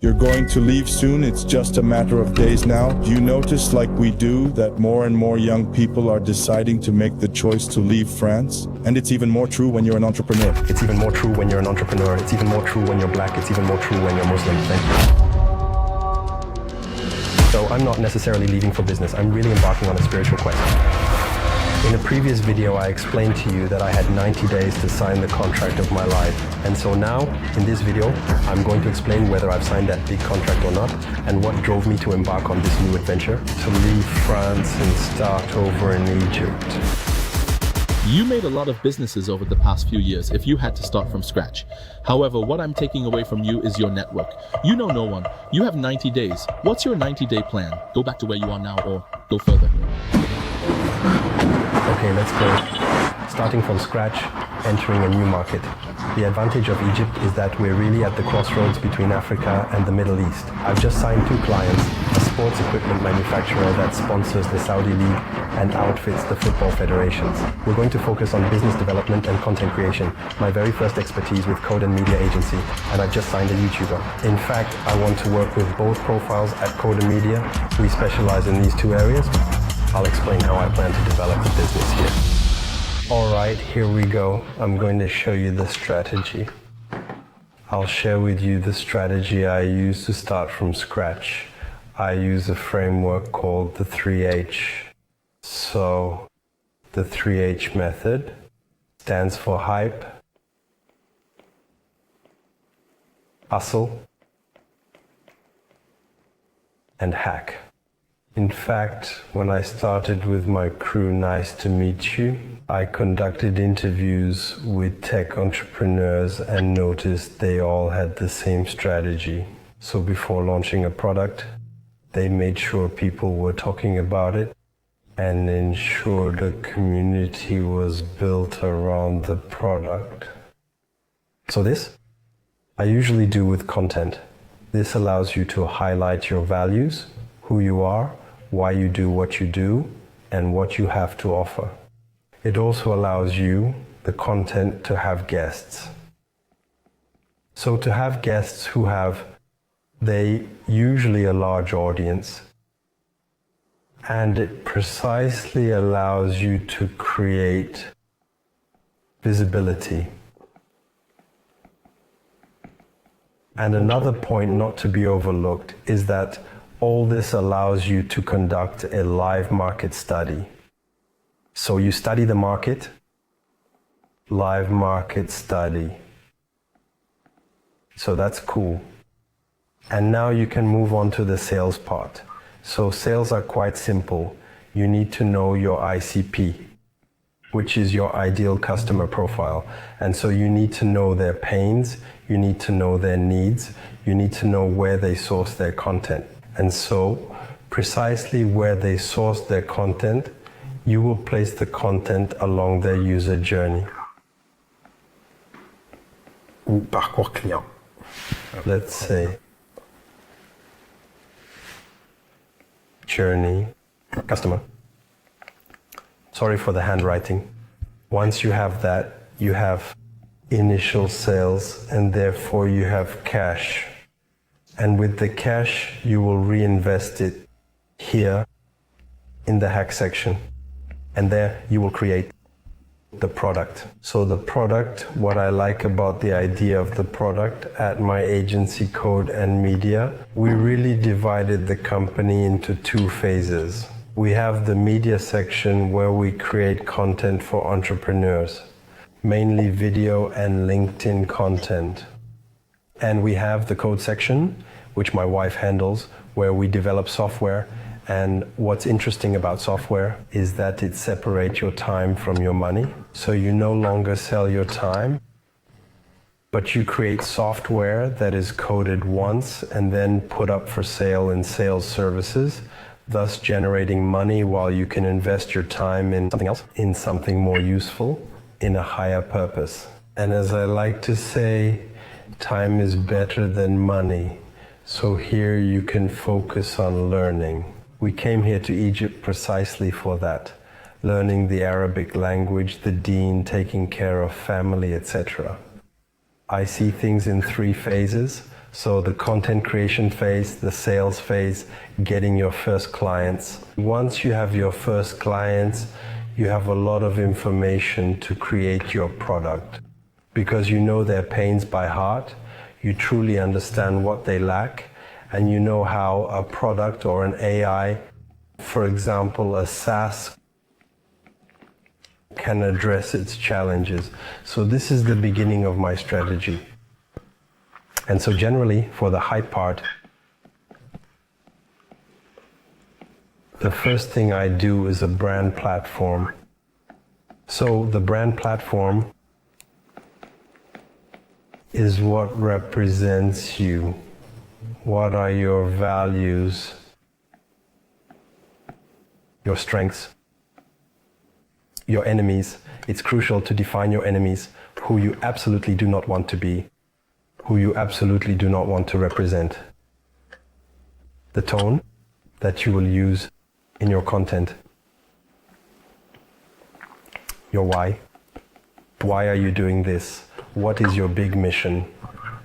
You're going to leave soon, it's just a matter of days now. Do you notice, like we do, that more and more young people are deciding to make the choice to leave France? And it's even more true when you're an entrepreneur. It's even more true when you're an entrepreneur. It's even more true when you're black. It's even more true when you're Muslim. Thank you. So I'm not necessarily leaving for business. I'm really embarking on a spiritual quest. In a previous video, I explained to you that I had 90 days to sign the contract of my life. And so now, in this video, I'm going to explain whether I've signed that big contract or not, and what drove me to embark on this new adventure, to leave France and start over in Egypt. You made a lot of businesses over the past few years if you had to start from scratch. However, what I'm taking away from you is your network. You know no one. You have 90 days. What's your 90-day plan? Go back to where you are now or go further? Okay, let's go. Starting from scratch, entering a new market. The advantage of Egypt is that we're really at the crossroads between Africa and the Middle East. I've just signed 2 clients, a sports equipment manufacturer that sponsors the Saudi League and outfits the football federations. We're going to focus on business development and content creation, my very first expertise with Code&Media agency, and I've just signed a YouTuber. In fact, I want to work with both profiles at Code&Media. We specialize in these 2 areas. I'll explain how I plan to develop the business here. Alright, here we go. I'm going to show you the strategy. I'll share with you the strategy I use to start from scratch. I use a framework called the 3H. So, the 3H method stands for hype, hustle, and hack. In fact, when I started with my crew, Nice to Meet You, I conducted interviews with tech entrepreneurs and noticed they all had the same strategy. So before launching a product, they made sure people were talking about it and ensured a community was built around the product. So this, I usually do with content. This allows you to highlight your values, who you are, why you do what you do, and what you have to offer. It also allows you, the content, to have guests. So to have guests who have, they usually a large audience, and it precisely allows you to create visibility. And another point not to be overlooked is that all this allows you to conduct a live market study. So you study the market, live market study. So that's cool. And now you can move on to the sales part. So sales are quite simple. You need to know your ICP, which is your ideal customer profile. And so you need to know their pains, you need to know their needs, you need to know where they source their content. And so, precisely where they source their content, you will place the content along their user journey. Ou parcours client. Let's say journey, customer. Sorry for the handwriting. Once you have that, you have initial sales, and therefore you have cash. And with the cash, you will reinvest it here in the hack section. And there you will create the product. So the product, what I like about the idea of the product at my agency Code&Media, we really divided the company into 2 phases. We have the media section where we create content for entrepreneurs, mainly video and LinkedIn content. And we have the code section, which my wife handles, where we develop software. And what's interesting about software is that it separates your time from your money. So you no longer sell your time, but you create software that is coded once and then put up for sale in sales services, thus generating money while you can invest your time in something else, in something more useful, in a higher purpose. And as I like to say, time is better than money. So here you can focus on learning. We came here to Egypt precisely for that, learning the Arabic language, the deen, taking care of family, etc. I see things in 3 phases. So the content creation phase, the sales phase, getting your first clients. Once you have your first clients, you have a lot of information to create your product because you know their pains by heart, you truly understand what they lack, and you know how a product or an AI, for example, a SaaS, can address its challenges. So this is the beginning of my strategy. And so generally, for the hype part, the first thing I do is a brand platform. So the brand platform is what represents you. What are your values, your strengths, your enemies? It's crucial to define your enemies, who you absolutely do not want to be, who you absolutely do not want to represent. The tone that you will use in your content. Your why. Why are you doing this? What is your big mission?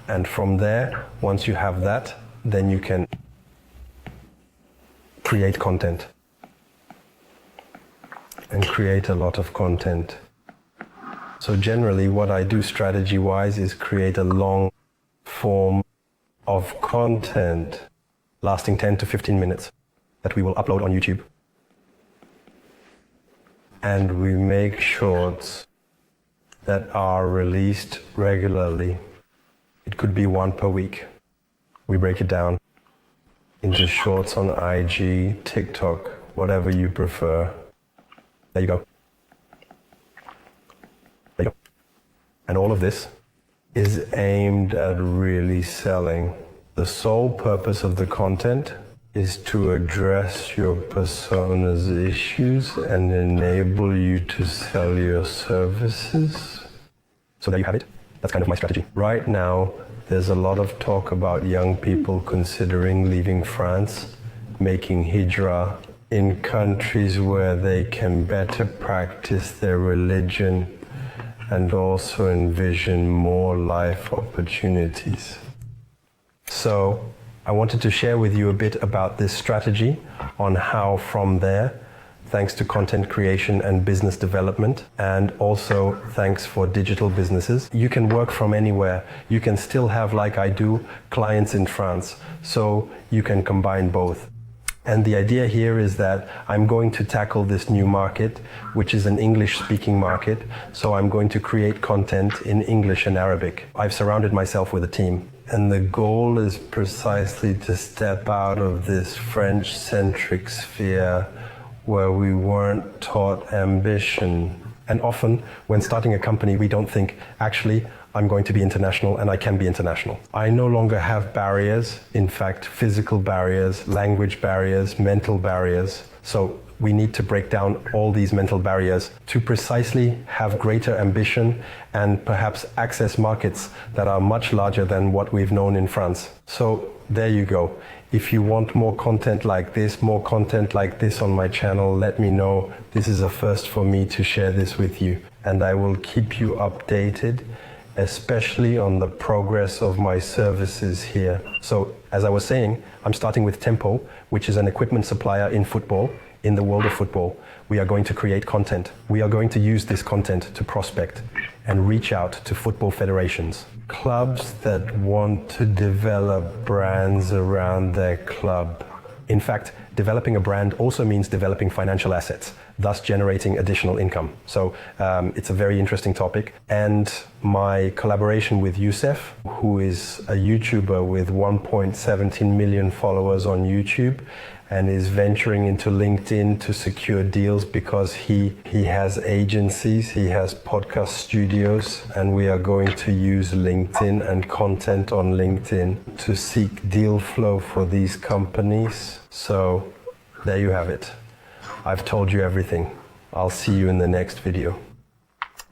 And from there, once you have that, then you can create content. And create a lot of content. So generally what I do strategy-wise is create a long form of content lasting 10 to 15 minutes that we will upload on YouTube. And we make shorts that are released regularly. It could be one per week. We break it down into shorts on IG, TikTok, whatever you prefer. There you go. There you go. And all of this is aimed at really selling. The sole purpose of the content is to address your persona's issues and enable you to sell your services. So there you have it. That's kind of my strategy. Right now, there's a lot of talk about young people considering leaving France, making hijra in countries where they can better practice their religion and also envision more life opportunities. So I wanted to share with you a bit about this strategy on how from there, thanks to content creation and business development, and also thanks for digital businesses, you can work from anywhere. You can still have, like I do, clients in France. So you can combine both. And the idea here is that I'm going to tackle this new market, which is an English-speaking market. So I'm going to create content in English and Arabic. I've surrounded myself with a team. And the goal is precisely to step out of this French-centric sphere where we weren't taught ambition. And often, when starting a company, we don't think, actually, I'm going to be international and I can be international. I no longer have barriers, in fact, physical barriers, language barriers, mental barriers. So we need to break down all these mental barriers to precisely have greater ambition and perhaps access markets that are much larger than what we've known in France. So there you go. If you want more content like this on my channel, let me know. This is a first for me to share this with you. And I will keep you updated, especially on the progress of my services here. So, as I was saying, I'm starting with Tempo, which is an equipment supplier in football, in the world of football. We are going to create content. We are going to use this content to prospect and reach out to football federations. Clubs that want to develop brands around their club. In fact, developing a brand also means developing financial assets, thus generating additional income. So it's a very interesting topic. And my collaboration with Youssef, who is a YouTuber with 1.17 million followers on YouTube, and is venturing into LinkedIn to secure deals because he has agencies, he has podcast studios, and we are going to use LinkedIn and content on LinkedIn to seek deal flow for these companies. So there you have it. I've told you everything. I'll see you in the next video.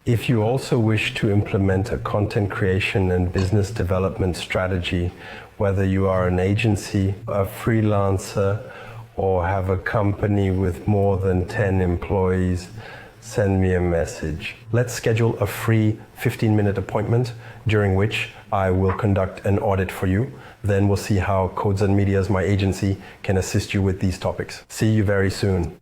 If you also wish to implement a content creation and business development strategy, whether you are an agency, a freelancer, or have a company with more than 10 employees, send me a message. Let's schedule a free 15-minute appointment during which I will conduct an audit for you. Then we'll see how Codes&Media, my agency, can assist you with these topics. See you very soon.